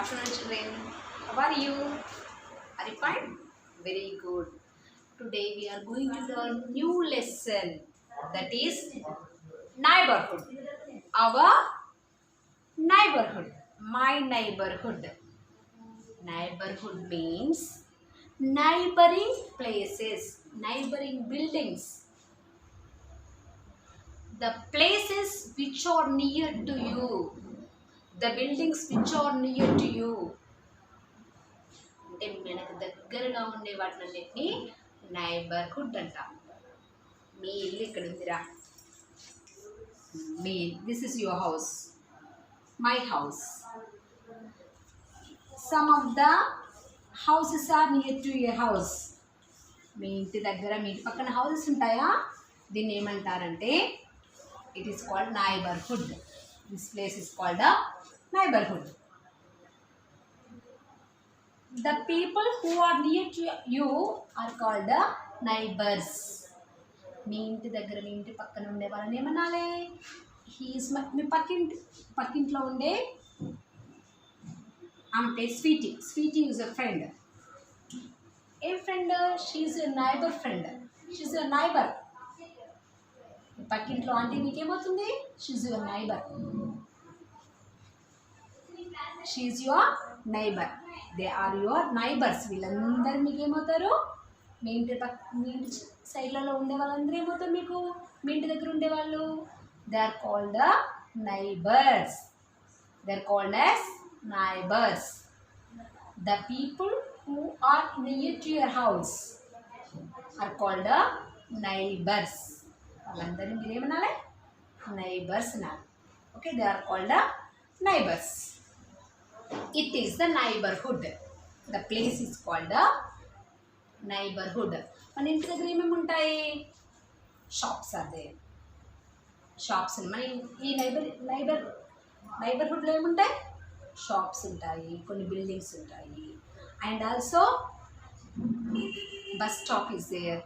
afternoon, children. How are you? Are you fine? Very good. Today we are going to learn new lesson, that is neighborhood. Our neighborhood. My neighborhood. Neighborhood means neighboring places, neighboring buildings. The places which are near to you. The buildings which are near to you. అంటే మనకు దగ్గరగా ఉండే వాటినన్నిటిని neighbourhood అంటాం. మీ ఇల్లు ఇక్కడ ఉందిరా, మీ this is your house, my house. Some of the houses are near to your house. మీ ఇంటి దగ్గర మీ ఇంటి పక్కన హౌసెస్ ఉంటాయా? దీన్ని ఏమంటారంటే it is called neighbourhood. This place is called a neighbourhood. The people who are near to you are called the neighbors. మీ ఇంటి దగ్గర మీ ఇంటి పక్కన ఉండే వాళ్ళని ఏమనాలి? హీఈస్ మీ పక్కింట్లో ఉండే ఆమె Sweety. Sweety is a friend. ఏం friend? She is a neighbour friend. She is a neighbour. పక్కింట్లో ఆంటీ మీకేమవుతుంది? She is your neighbour. She is your neighbour. They are your neighbours. వీళ్ళందరూ మీకు ఏమవుతారు? మీ ఇంటి సైడ్లలో ఉండే వాళ్ళందరూ ఏమవుతారు మీకు? మీ ఇంటి దగ్గర ఉండేవాళ్ళు. They are called neighbours. They are called as neighbours. The people who are near to your house are called neighbours. వాళ్ళందరినీ మీరు ఏమనాలి? నైబర్స్ అన్నారు. Okay, they are called neighbours. It is the neighborhood. The place is called the neighborhood. మన ఇంటి దగ్గర ఏమేమి ఉంటాయి? Shops are there. Shops మన ఈ నైబర్హుడ్లో ఏముంటాయి? షాప్స్ ఉంటాయి, కొన్ని బిల్డింగ్స్ ఉంటాయి. And also bus stop is there.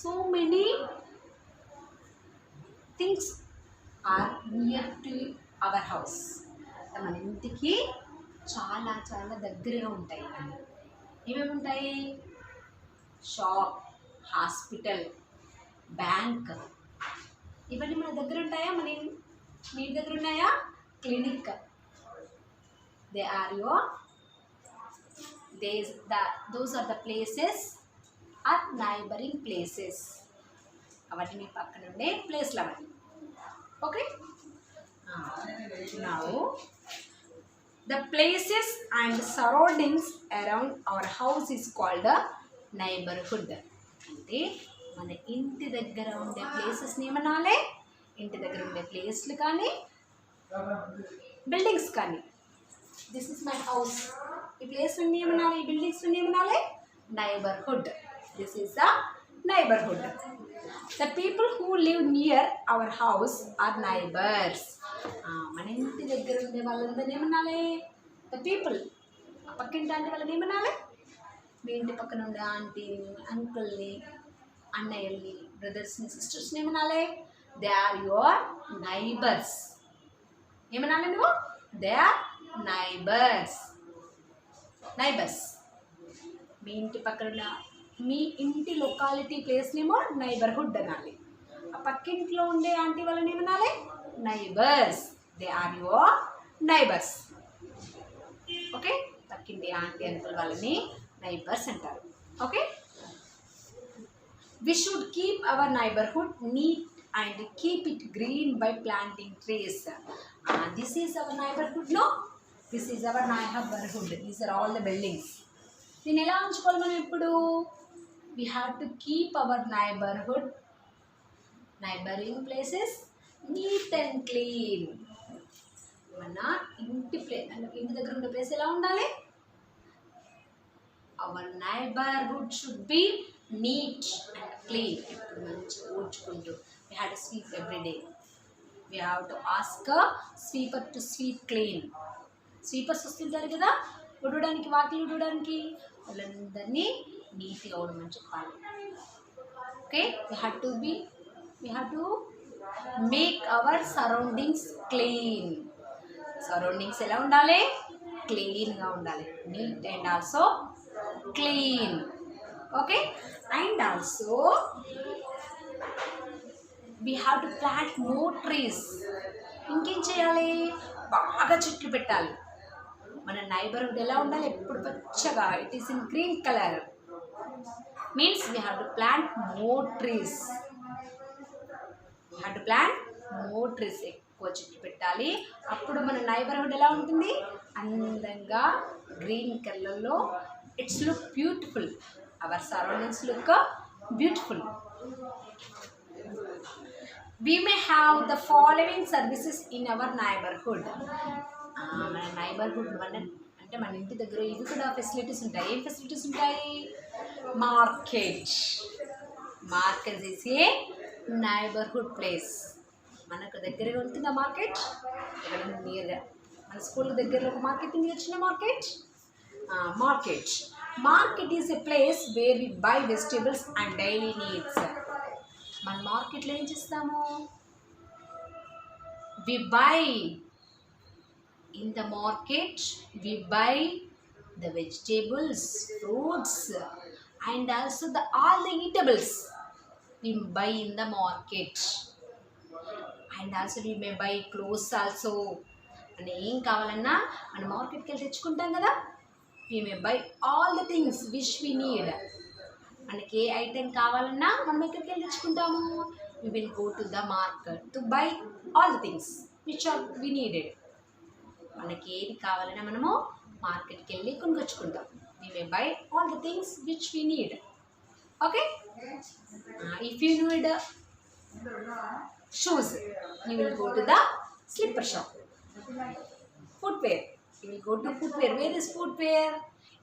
So many things are near to our house. మన ఇంటికి చాలా చాలా దగ్గరగా ఉంటాయి. ఏమేమి ఉంటాయి? షాప్, హాస్పిటల్, బ్యాంక్, ఇవన్నీ మన దగ్గర ఉంటాయా? మీ దగ్గర ఉన్నాయా? Clinic. They are your those are the places are neighbouring places. అవన్నీ మీ పక్కన ఉండే ప్లేస్లు అవన్నీ. Okay, now the places and surroundings around our house is called a neighborhood. అంటే మన ఇంటి దగ్గర ఉండే ప్లేసెస్ని ఏమనాలి? ఇంటి దగ్గర ఉండే ప్లేస్లు కానీ బిల్డింగ్స్ కానీ. This is my house. ఈ ప్లేస్ నుండి ఏమనాలి? ఈ బిల్డింగ్స్ నుండి ఏమనాలి? Neighbourhood. This is the neighborhood. The people who live near our house are neighbors. మన ఇంటి దగ్గర ఉండే వాళ్ళందరినీ ఏమనాలి? The people. పక్కింటి ఆంటీ వాళ్ళని ఏమనాలి? మీ ఇంటి పక్కన ఉండే ఆంటీని, అంకుల్ని, అన్నయ్యల్ని, బ్రదర్స్ని, సిస్టర్స్ని ఏమనాలి? They are your neighbours. ఏమనాలి నువ్వు? They are neighbours. నైబర్స్. మీ ఇంటి పక్కన మీ ఇంటి లొకాలిటీ ప్లేస్నేమో నైబర్హుడ్ అనాలి. ఆ పక్కింట్లో ఉండే ఆంటీ వాళ్ళని ఏమనాలి? Neighbours. They are your neighbours. Okay, పక్కింటి ఆంటీ అంకుల్ వాళ్ళని నైబర్స్ అంటారు. Okay, we should keep our neighbourhood neat and keep it green by planting trees. This is our neighbourhood. No, this is our neighbourhood. These are all the buildings. దీన్ని ఎలా ఉంచుకోవాలి మనం ఇప్పుడు? We have to keep our neighboring places neat and clean. మన ఇంటి దగ్గర ఉండే place ఎలా ఉండాలి? Our neighborhood should be neat and clean. ఇప్పుడు మంచిగా ఊడ్చుకుంటూ. We have to sweep every day. We have to ask a sweeper to sweep clean. Sweepers వస్తుంటారు కదా ఉడడానికి, వాకిలు ఉడడానికి. వాళ్ళందరినీ నీట్గా ఉండమని చెప్పాలి. Okay, we have to make our surroundings clean. Surroundings ఎలా ఉండాలి? క్లీన్గా ఉండాలి. Neat and also clean. Okay, and also we have to plant more trees. ఇంకేం చేయాలి? బాగా చెట్లు పెట్టాలి. మన నైబర్హుడ్ ఎలా ఉండాలి? ఎప్పుడు పచ్చగా, it is in green colour. Means we have to plant more trees. we have to plant more trees. ఎక్కువ చెట్లు పెట్టాలి. అప్పుడు మన నైబర్హుడ్ ఎలా ఉంటుంది? అందంగా గ్రీన్ కలర్లో. It's look beautiful. Hour surroundings look beautiful. We may have the following services in our neighborhood. మన నైబర్హుడ్ అంటే మన ఇంటి దగ్గర ఇవి కూడా ఫెసిలిటీస్ ఉంటాయి. ఏం ఫెసిలిటీస్ ఉంటాయి? Market. Market is A neighbourhood place. మనకు దగ్గరగా ఉంటుందా మార్కెట్? ఇక్కడ నియర్గా మన స్కూల్ దగ్గరలో ఒక మార్కెట్ ఉంది, చిన్న market. Market. Market is a place where we buy vegetables and daily needs. మన మార్కెట్లో ఏం చేస్తాము? We buy in the market, we buy the vegetables, fruits and also the all the eatables. We buy in the market and also we may buy clothes also. అని ఏం కావాలన్నా మన మార్కెట్కి వెళ్ళి తెచ్చుకుంటాం కదా. We may buy all the things which we need. మనకి ఏ ఐటెం కావాలన్నా మనం ఎక్కడికి వెళ్ళి తెచ్చుకుంటాము? We will go to the market to buy all the things which are we needed. మనకి ఏది కావాలన్నా మనము మార్కెట్కి వెళ్ళి కొనుక్కొచ్చుకుంటాం. We may buy all the things which we need. Okay, if you need shoes you will go to the slipper shop. Footwear, you will go to footwear. Where is footwear?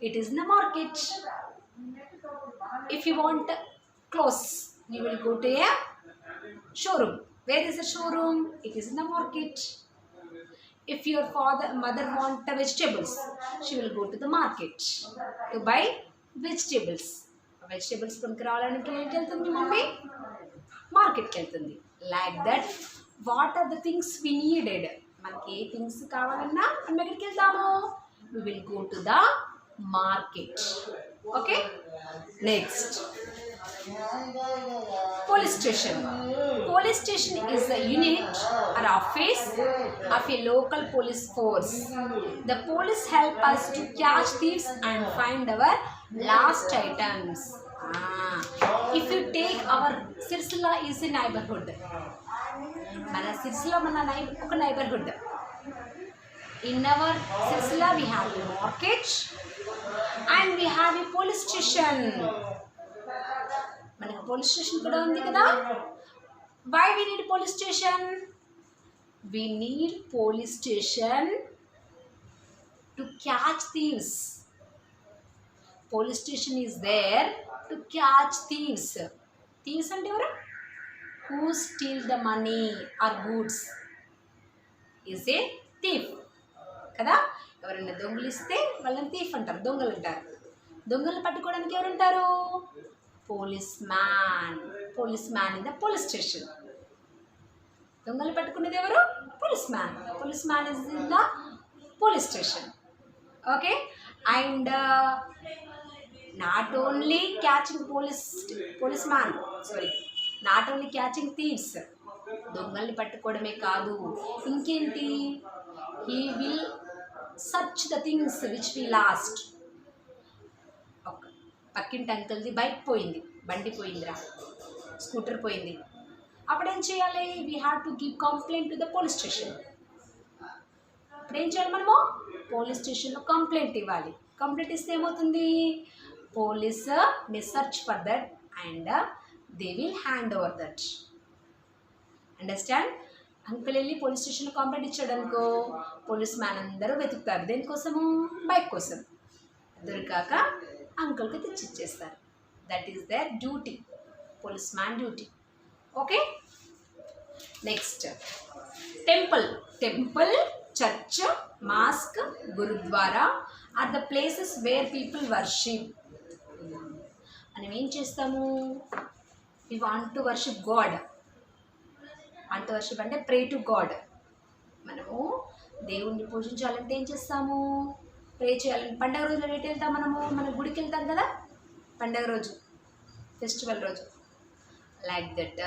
It is in the market. If you want clothes, you will go to a showroom. Where is the showroom? It is in the market. If your mother want vegetables, she will go to the market to buy vegetables. Vegetables కొనుక్కు రావడానికి ఏం వెళ్తుంది mummy? మార్కెట్కి వెళ్తుంది. Like that what are the things we needed. మనకి ఏ things కావాలన్నా మనం ఎక్కడికి వెళ్తాము? We will go to the market. Okay, next, police station. Police station is a unit or office of a local police force. The police help us to catch thieves and find our lost items. If you take our Sirsila is a neighborhood. Mana Sirsila mana oka neighborhood. In our Sirsila we have a market and we have a police station. మనకు police station కూడా ఉంది కదా. Why we need police station? We need police station to catch thieves. Police station is there to catch thieves. Thieves అంటే ఎవరు? Who steal the money or goods is a thief కదా. ఎవరైనా దొంగలిస్తే వాళ్ళని thief అంటారు, దొంగలు అంటారు. దొంగలు పట్టుకోవడానికి ఎవరు ఉంటారు? Police man. Police man in the police station. దొంగలు పట్టుకునేది ఎవరు? Police man. Police man is in the police station. Okay, and not only catching police man, sorry, not only catching thieves. దొంగల్ని పట్టుకోవడమే కాదు, ఇంకేంటి? He will search the things which we lost. పక్కింటి అంకుల్ది bike పోయింది, బండి పోయిందిరా, స్కూటర్ పోయింది. అప్పుడు ఏం చేయాలి? We have to give complaint to the police station. అప్పుడు ఏం చేయాలి? మనము పోలీస్ స్టేషన్లో కంప్లైంట్ ఇవ్వాలి. కంప్లైంట్ ఇస్తే ఏమవుతుంది? Police May search for that and they will hand over that. Understand? Uncle వెళ్ళి పోలీస్ స్టేషన్లో కంప్లైంట్ ఇచ్చాడు అనుకో, పోలీస్ మ్యాన్ అందరూ వెతుకుతారు. దేనికోసము? బైక్ కోసం. దొరికాక అంకుల్కి తెచ్చిచ్చేస్తారు. That is their duty, police man duty. Okay, next temple. Temple, church, mosque, gurdwara are the places where people worship. మనం ఏం చేస్తాము? We want to worship God. Want to worship అంటే ప్రే టు గాడ్. మనము దేవుణ్ణి పూజించాలంటే ఏం చేస్తాము? ప్రే చేయాలంటే పండగ రోజున ఎటు వెళ్తాం మనము? మన గుడికి వెళ్తాం కదా పండగ రోజు, ఫెస్టివల్ రోజు. Like that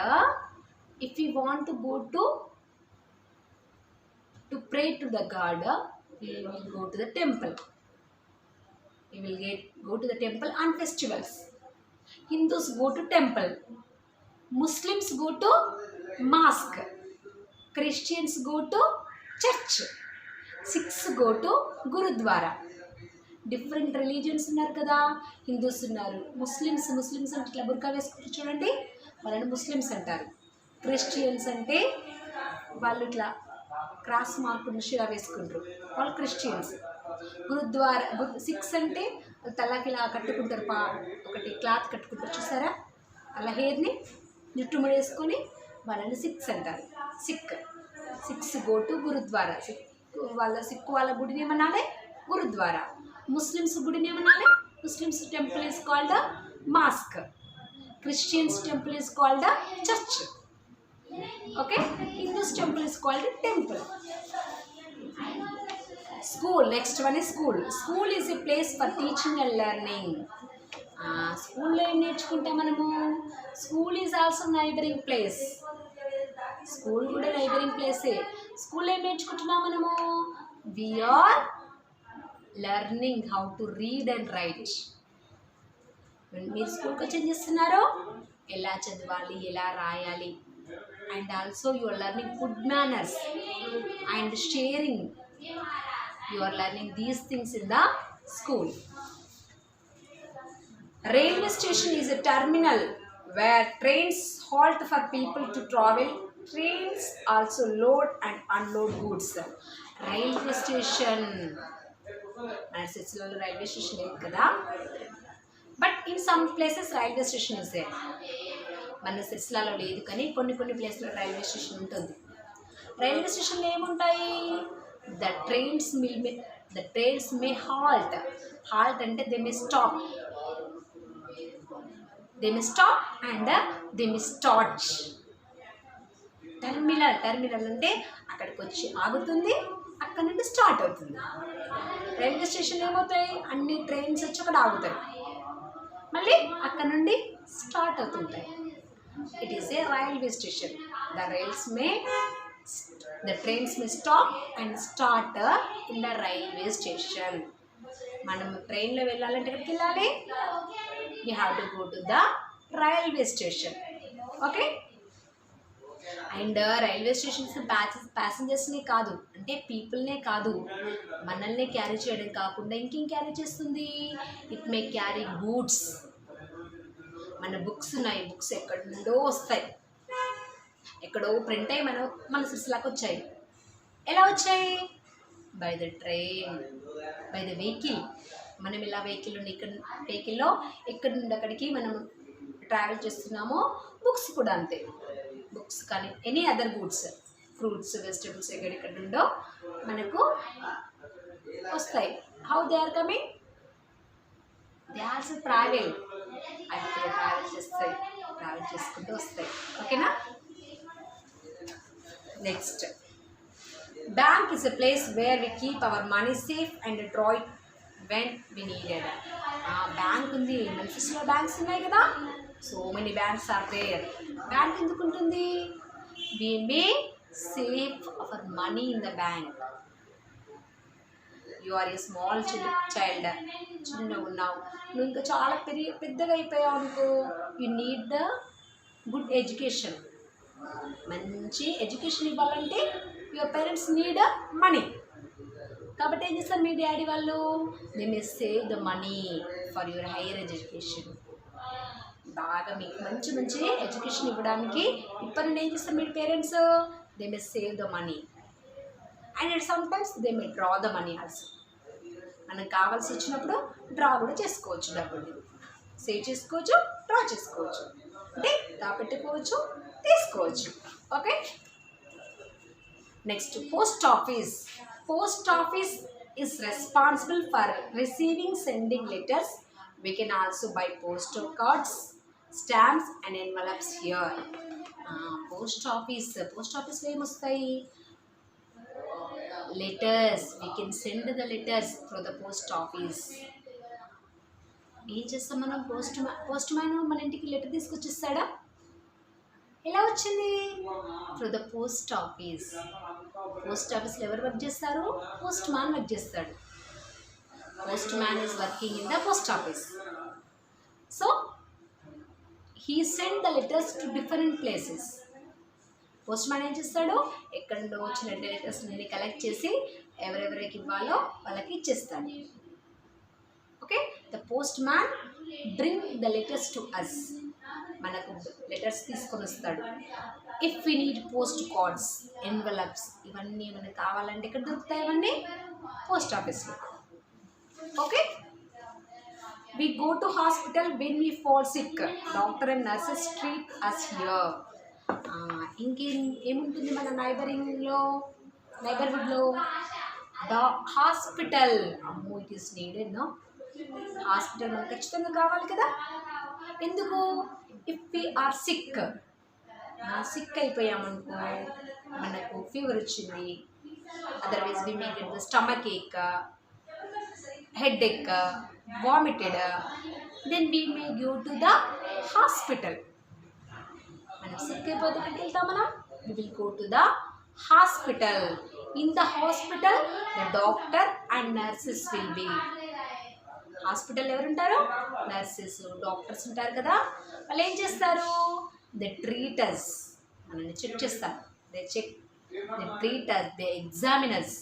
if you want to go to pray to the God, we will go to the temple. We will go to the temple on festivals. Hindus go to temple. Muslims go to mosque. Christians go to church. Sikhs go to Gurudwara. Different religions ఉన్నారు కదా, Hindus ఉన్నారు, Muslims అంటే ఇట్లా బుర్కా వేసుకుంటారు చూడండి, వాళ్ళని Muslims అంటారు. Christians అంటే వాళ్ళు ఇట్లా క్రాస్ మార్కు నిషిగా వేసుకుంటారు, వాళ్ళు క్రిస్టియన్స్. గురుద్వారా సిక్స్ అంటే తలకి ఇలా కట్టుకుంటారు, ఒకటి క్లాత్ కట్టుకుంటారు చూసారా, అలా హెయిర్ని జుట్టు ముడేసుకొని వాళ్ళని సిక్స్ అంటారు. Sikhs go to gurudwara. సిక్కు వాళ్ళ గుడిని ఏమనాలి? గురుద్వారా. ముస్లిమ్స్ గుడిని ఏమనాలి? Muslims temple is called mosque. Christians temple is called church. Okay, Hindus temple is called temple. School, next one is school. School is a place for teaching and learning. స్కూల్లో ఏం నేర్చుకుంటాం మనము? School is also neighbouring place. School కూడా neighbouring ప్లేసే. స్కూల్లో ఏం నేర్చుకుంటున్నాం మనము? We are learning how to read and write. మీరు స్కూల్కి వచ్చి ఏం చేస్తున్నారు? ఎలా చదవాలి, ఎలా రాయాలి. And also you are learning good manners and sharing. You are learning these things in the school. Railway station is a terminal where trains halt for people to travel. Trains also load and unload goods. Railway station. మన సిటీలో railway station లేదు కదా, but in some places railway station is there. మన సిటీలలో లేదు కానీ కొన్ని ప్లేస్లో రైల్వే స్టేషన్ ఉంటుంది. రైల్వే స్టేషన్లో ఏముంటాయి? The trains may halt. Halt అంటే they may stop. They may stop and they may start. Terminal అంటే అక్కడికి వచ్చి ఆగుతుంది, అక్కడ నుండి స్టార్ట్ అవుతుంది. రైల్వే స్టేషన్ ఏమవుతాయి? అన్ని ట్రైన్స్ వచ్చి అక్కడ ఆగుతాయి, మళ్ళీ అక్కడ నుండి స్టార్ట్ అవుతుంటాయి. It is a railway station. The trains May stop and start in the railway station. మనం ట్రైన్లో వెళ్ళాలంటే ఎక్కడికి వెళ్ళాలి? We have to go to the railway station. Okay, and railway stations ప్యాసింజర్స్నే కాదు, అంటే పీపుల్నే కాదు, మనల్ని క్యారీ చేయడం కాకుండా ఇంకేం క్యారీ చేస్తుంది? It may carry goods. మన బుక్స్ ఉన్నాయి, బుక్స్ ఎక్కడి నుండో వస్తాయి, ఎక్కడో ప్రింట్ అయ్యి మన సిరిసిలాకి వచ్చాయి. ఎలా వచ్చాయి? By the train, by the vehicle. మనం ఇలా వెహికల్లో ఎక్కడి నుండి అక్కడికి మనం ట్రావెల్ చేస్తున్నామో, బుక్స్ కూడా అంతే. బుక్స్ కానీ any other goods, fruits, vegetables ఎక్కడెక్కడ నుండో మనకు వస్తాయి. How they are coming? They also travel. అవి ట్రావెల్ చేసుకుంటూ వస్తాయి. ఓకేనా? Next, bank is a place where we keep our money safe and draw it when we needed. Bank ఉంది, మన సిటీలో బ్యాంక్స్ ఉన్నాయి కదా, so many banks are there. Bank ఎందుకు ఉంటుంది? We may save our money in the bank. You are a small child, చిన్నగా ఉన్నావు, నువ్వు ఇంకా చాలా పెద్దగా అయిపోయావు అనుకో, you need the good education. మంచి ఎడ్యుకేషన్ ఇవ్వాలంటే యువర్ పేరెంట్స్ నీడ్ మనీ. కాబట్టి ఏం చేస్తారు మీ డాడీ వాళ్ళు? They may save the money for your higher education. బాగా మీకు మంచి ఎడ్యుకేషన్ ఇవ్వడానికి ఇప్పటి నుండి ఏం చేస్తారు మీ parents? They may save the money and sometimes they may draw the money also. మనకు కావాల్సి వచ్చినప్పుడు డ్రా కూడా చేసుకోవచ్చు, డబ్బులు సేవ్ చేసుకోవచ్చు, డ్రా చేసుకోవచ్చు, అంటే దాపెట్టుకోవచ్చు, తీసుకోవచ్చు. Okay, next, post office. Post office is responsible for receiving, sending letters. We can also buy postal cards, stamps and envelopes here. Post office లో ఏమొస్తాయి? letters. We can send the letters through the post office. ఏం చేస్తాం మనం? Post man మన ఇంటికి letter తీసుకొచ్చిస్తాడా? ఎలా వచ్చింది? Through the post office. Post ఆఫీస్లో ఎవరు వర్క్ చేస్తారు? పోస్ట్ మ్యాన్ వర్క్ చేస్తాడు. Post man is working in the post office. So he send the letters to different places. Post man ఏం చేస్తాడు? ఎక్కడి నుండో వచ్చిన లెటర్స్ అన్ని కలెక్ట్ చేసి ఎవరెవరికి ఇవ్వాలో వాళ్ళకి ఇచ్చేస్తాడు. Okay, the postman bring the letters to us. మనకు లెటర్స్ తీసుకొని వస్తాడు. If we need post cards, envelopes, ఇవన్నీ మనకు కావాలంటే ఎక్కడ దొరుకుతాయి? ఇవన్నీ పోస్ట్ ఆఫీస్లో. Okay, we go to hospital when we fall sick. Doctor and nurses treat us here. ఏముంటుంది మన నైబర్హుడ్లో? హాస్పిటల్. అమ్మో, it is needed. No, hospital మనకు ఖచ్చితంగా కావాలి కదా. ఎందుకు? ఇఫ్ వి ఆర్ సిక్ అయిపోయామనుకో, మనకు ఫీవర్ వచ్చింది, otherwise we may get the stomach ache, head ache, vomited, then we may go to the hospital. మనం సిక్ అయిపోతే ఎక్కడికి వెళ్తాం మనం? We will go to the hospital. In the hospital the doctor and nurses will be. Hospital ఎవరుంటారు? Nurses, doctors ఉంటారు కదా. వాళ్ళు ఏం చేస్తారు? They treat us. మనల్ని చెక్ చేస్తారు. They treat us, they examine us.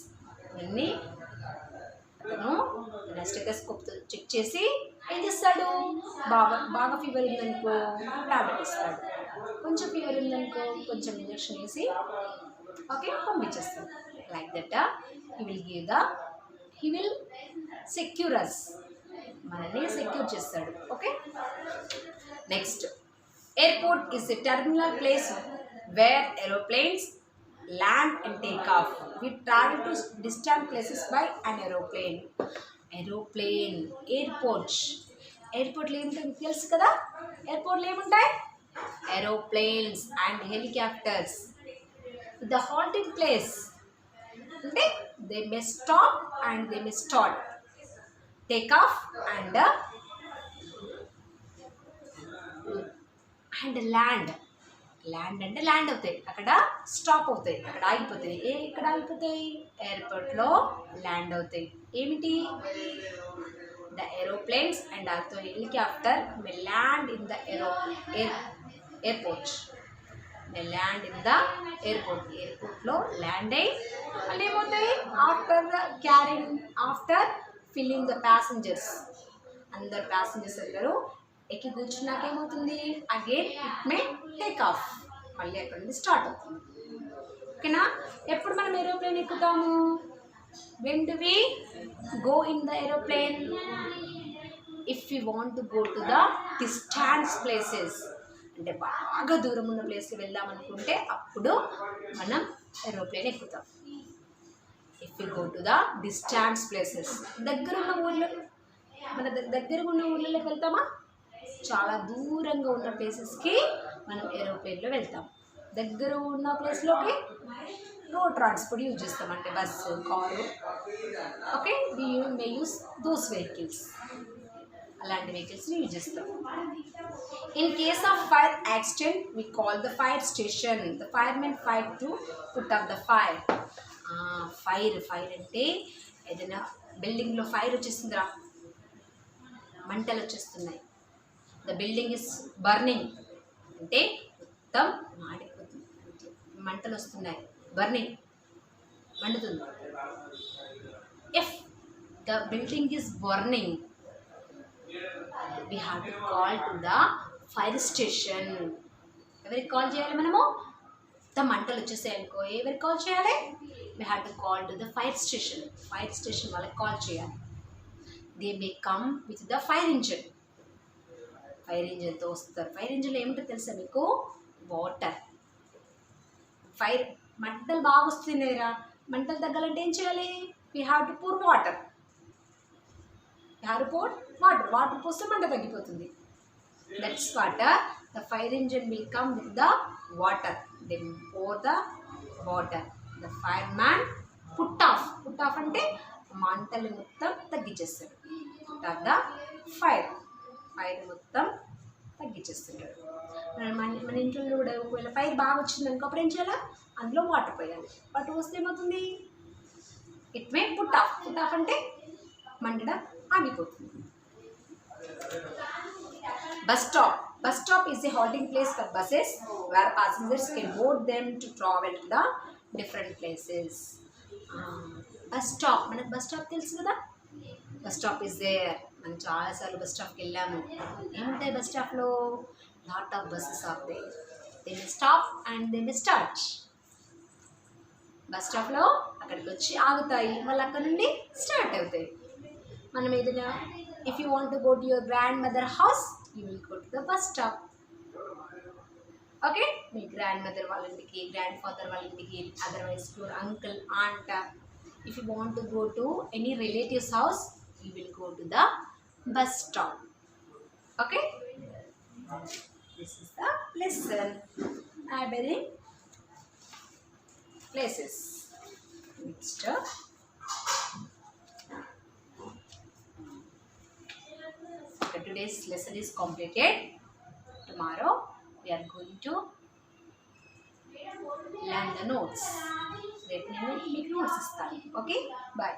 అన్నీ అతను స్టెథోస్కోప్తో చెక్ చేసి ఏం చేస్తాడు? బాగా ఫీవర్ ఉందనుకో టాబ్లెట్ ఇస్తాడు. కొంచెం ఫీవర్ ఉందనుకో కొంచెం ఇంజెక్షన్ వేసి ఓకే పంపించేస్తాడు. Like that he will secure us. మనల్ని సెక్యూర్ చేస్తాడు. Okay, next, airport is a terminal place where aeroplanes land and take off. We travel to distant places by an aeroplane. ఎయిర్పోర్ట్లో ఏముంటాయి తెలుసు కదా? ఎయిర్పోర్ట్లో ఏముంటాయి? Aeroplanes and helicopters. The halting place అంటే they may stop and they may start, take off and land. Land అంటే land అవుతాయి, అక్కడ స్టాప్ అవుతాయి, అక్కడ ఆగిపోతాయి. ఎక్కడ ఆగిపోతాయి? ఎయిర్పోర్ట్లో ల్యాండ్ అవుతాయి. ఏమిటి? The aeroplanes and also helicopter may land in the airport. May land in the airport. ఎయిర్పోర్ట్లో ల్యాండ్ అయ్యి మళ్ళీ ఏమవుతాయి? After filling the passengers. అందరు ప్యాసింజర్స్ అందరూ ఎక్కి కూర్చున్నాక ఏమవుతుంది? Again it may take off. మళ్ళీ అక్కడ నుండి స్టార్ట్ అవుతుంది. ఓకేనా? ఎప్పుడు మనం ఏరోప్లేన్ ఎక్కుతాము? When do we go in the aeroplane? If you want to go to the distance places, అంటే బాగా దూరం ఉన్న ప్లేస్కి వెళ్దాం అనుకుంటే అప్పుడు మనం ఏరోప్లేన్ ఎక్కుతాం. If you go to the distance places, దగ్గరున్న ఊర్లో, మన దగ్గరగా ఉన్న ఊర్లలోకి వెళ్తామా? చాలా దూరంగా ఉన్న ప్లేసెస్కి మనం ఏరోప్లేన్లో వెళ్తాం. దగ్గర ఉన్న ప్లేస్లోకి రోడ్ ట్రాన్స్పోర్ట్ యూజ్ చేస్తాం, అంటే bus, car. Okay, we may use those vehicles. అలాంటి వెహికల్స్ని యూజ్ చేస్తాం. In case of fire accident we call the fire station. The firemen fight to put off the fire. Fire అంటే ఏదైనా బిల్డింగ్లో fire వచ్చేస్తుందిరా, మంటలు వచ్చేస్తున్నాయి. ద బిల్డింగ్ ఇస్ బర్నింగ్ అంటే మొత్తం మాడిపోతుంది, మంటలు వస్తున్నాయి, బర్నింగ్, మండుతుంది. If the building is burning we have to call to the fire station. ఎవరికి కాల్ చేయాలి మనము? మొత్తం మంటలు వచ్చేసాయి అనుకో, ఎవరికి కాల్ చేయాలి? We have to call to the fire station. Fire station వాళ్ళకి కాల్ చేయాలి. They may come with the fire engine. Fire ఇంజిన్తో వస్తారు. ఫైర్ ఇంజిన్లో ఏమిటో తెలుసా మీకు? వాటర్. ఫైర్ మంటలు బాగా వస్తున్నాయిరా, మంటలు తగ్గాలంటే ఏం చేయాలి? We have to poor water. Water పోస్తే మంట తగ్గిపోతుంది. That's water. The fire engine will come with the water. They pour the water. The fireman put off అంటే మంటలు మొత్తం తగ్గించేస్తాడు. పుట్ ఆఫ్ ద ఫైర్ మొత్తం తగ్గించేస్తుంటాడు. మన ఇంట్లో కూడా ఒకవేళ ఫైర్ బాగా వచ్చిందనుకో అప్పుడు ఏం చేయాలి, అందులో వాటర్ పోయాలి. వాటర్ పోస్తే ఏమవుతుంది, ఇట్ మే పుట్ ఆఫ్ అంటే మండడం ఆగిపోతుంది. Bus stop is a halting place for buses where passengers can board them to travel to the different places. Bus stop, మనకు బస్ స్టాప్ తెలుసు కదా, బస్ స్టాప్ ఈజ్ దేర్. మనం చాలాసార్లు bus స్టాప్కి వెళ్ళాము. ఏముంటాయి బస్ స్టాప్లో, lot of buses are there. They may stop and they may start. Bus స్టాప్లో అక్కడికి వచ్చి ఆగుతాయి, మళ్ళీ అక్కడ నుండి స్టార్ట్ అవుతాయి. మనం ఏదైనా if you want to go to your grandmother house you will go to the bus stop. Okay, మీ గ్రాండ్ మదర్ వాళ్ళ ఇంటికి, గ్రాండ్ ఫాదర్ వాళ్ళ ఇంటికి, otherwise your uncle, aunt. If you want to go to any relatives house you will go to the bus stop. Okay, this is the lesson neighboring places. Next, okay, today's lesson is completed. Tomorrow we are going to learn the notes. Let me know మీకు notes ఇస్తాను. Okay, bye.